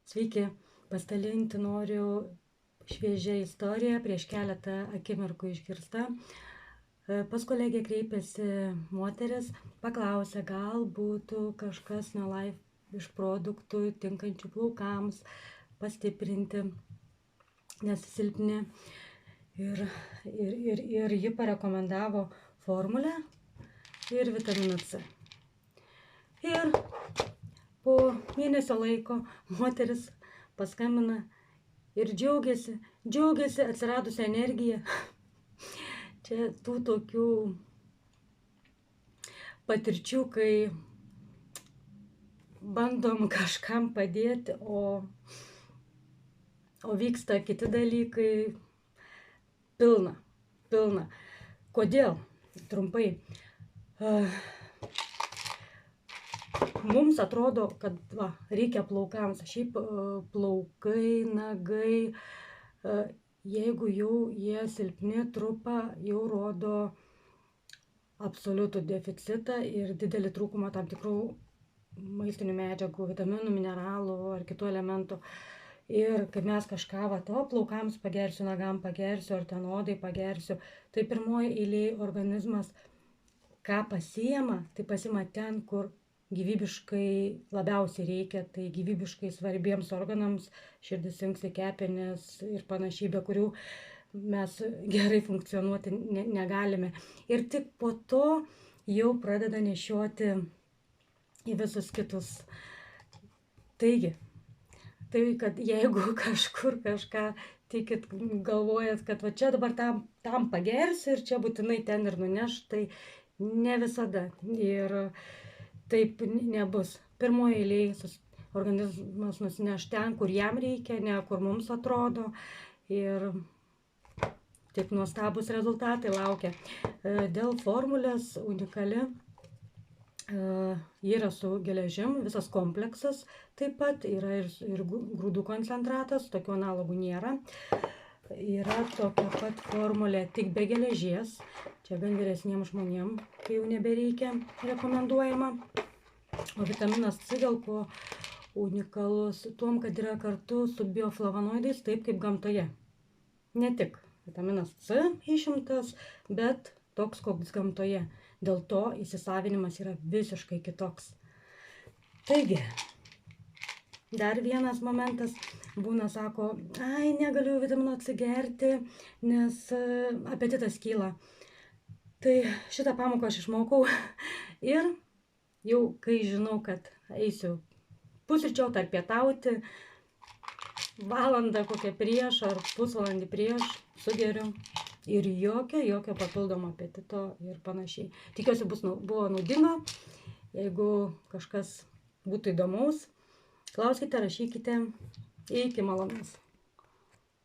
Sveiki, pasidalinti noriu šviežia istorija, prieš keletą akimirkų išgirsta. Pas kolegę kreipėsi moteris, paklausė, gal būtų kažkas New Life iš produktų tinkančių plaukams pastiprinti, nes silpni. Ir ji parekomendavo formulę ir vitaminą C. Ir po mėnesio laiko moteris paskambina ir džiaugiasi atsiradusią energiją. Čia tų tokių patirčių, kai bandom kažkam padėti, o vyksta kiti dalykai, pilna. Kodėl? Trumpai. Mums atrodo, kad reikia plaukams. Šiaip plaukai, nagai, jeigu jau jie silpni, trupa, jau rodo absoliutų deficitą ir didelį trūkumą tam tikrų maistinių medžiagų, vitaminų, mineralų ar kitų elementų. Ir kai mes kažką, plaukams pagersiu, nagam pagersiu, ar ten odai pagersiu, tai pirmoji eilėje organizmas ką pasiima, tai pasiima ten, kur gyvybiškai labiausiai reikia, tai gyvybiškai svarbiems organams, širdis, inkstai, kepenys ir panašiai, be kurių mes gerai funkcionuoti negalime. Ir tik po to jau pradeda nešioti į visus kitus. Taigi, kad jeigu kažkur kažką tikit, galvojat, kad čia dabar tam pagersiu ir čia būtinai ten ir nuneš, tai ne visada. Ir taip nebus. Pirmoje eilėje organizmas nusineš ten, kur jam reikia, ne kur mums atrodo. Ir tik nuostabus rezultatai laukia. Dėl formulės unikali. Ji yra su geležim, visas kompleksas taip pat, yra ir grūdų koncentratas, tokių analogų nėra. Yra tokia pat formulė, tik be geležies, čia gan vyresniems žmonėms, kai jau nebereikia, rekomenduojama. O vitaminas C dėl ko unikalus tuom, kad yra kartu su bioflavonoidais, taip kaip gamtoje. Ne tik vitaminas C išimtas, bet toks, koks gamtoje. Dėl to įsisavinimas yra visiškai kitoks. Taigi, dar vienas momentas būna, sako, negaliu vitamino C gerti, nes apetitas kyla. Tai šitą pamoką aš išmokau ir jau kai žinau, kad eisiu pusryčiauti ar pietauti, valandą kokią prieš ar pusvalandį prieš sugeriu. Ir jokio papildomo apetito ir panašiai. Tikiuosi buvo naudinga. Jeigu kažkas būtų įdomaus, klauskite, rašykite. Iki malonaus.